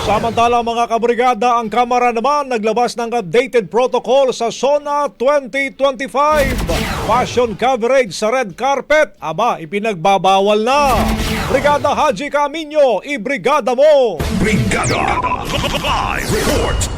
Samantala mga kabrigada, ang Kamara naman naglabas ng updated protocol sa SONA 2025. Fashion coverage sa red carpet, ipinagbabawal na. Brigada Haji Camino, ibrigada mo! Brigada Live Report.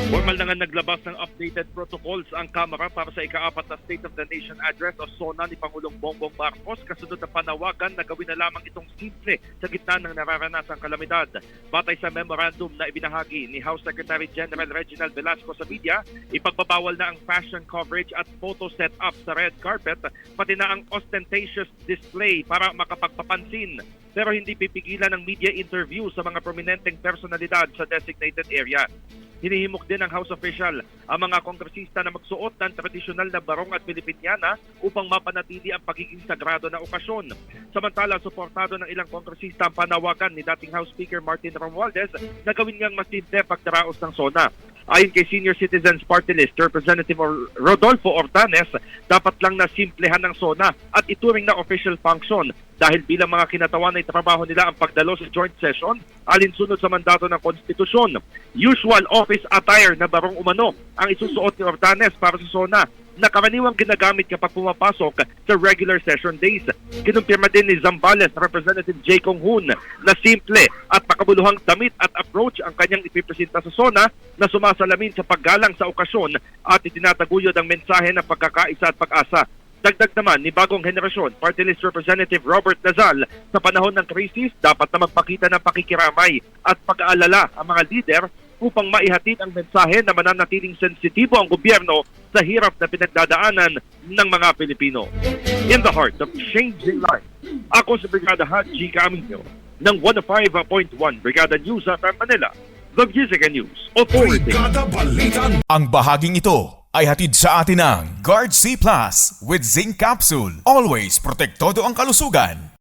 Formal na nga naglabas ng updated protocols ang Kamara para sa ika-4 na State of the Nation Address o SONA ni Pangulong Bongbong Marcos kasunod na panawagan na gawin na lamang itong simple sa gitna ng nararanasang kalamidad. Batay sa memorandum na ibinahagi ni House Secretary General Reginald Velasco sa media, ipagbabawal na ang fashion coverage at photo set-up sa red carpet, pati na ang ostentatious display para makapagpapansin. Pero hindi pipigilan ng media interview sa mga prominenteng personalidad sa designated area. Hinihimok din ng House official ang mga kongresista na magsuot ng tradisyonal na barong at Pilipiniana upang mapanatili ang pagiging sagrado na okasyon. Samantala, suportado ng ilang kongresista ang panawagan ni dating House Speaker Martin Romualdez na gawin ngang mas simple pagdaraos ng SONA. Ayon kay Senior Citizens Party List Representative Rodolfo Ortanes, dapat lang na simplehan ng SONA at ituring na official function dahil bilang mga kinatawan ay trabaho nila ang pagdalo sa joint session alinsunod sa mandato ng konstitusyon. Usual office attire na barong umano ang isusuot ni Ortanes para sa SONA na karaniwang ginagamit kapag pumapasok sa regular session days. Kinumpirma din ni Zambales Representative J. Kong Hoon na simple at makabuluhang damit at approach ang kanyang ipipresenta sa SONA na sumasalamin sa paggalang sa okasyon at itinataguyod ang mensahe ng pagkakaisa at pag-asa. Dagdag naman ni Bagong Henerasyon, Party List Representative Robert Lazal, sa panahon ng krisis, dapat na magpakita ng pakikiramay at pag-aalala ang mga lider upang maihatid ang mensahe na mananatiling sensitibo ang gobyerno sa hirap na pinagdadaanan ng mga Pilipino. In the heart of changing life, ako si Brigada Haji Camino ng 105.1 Brigada News FM Manila, the Music and News Authority. Brigada Balitan. Ang bahaging ito ay hatid sa atin ng Guard C Plus with Zinc Capsule. Always protektado ang kalusugan.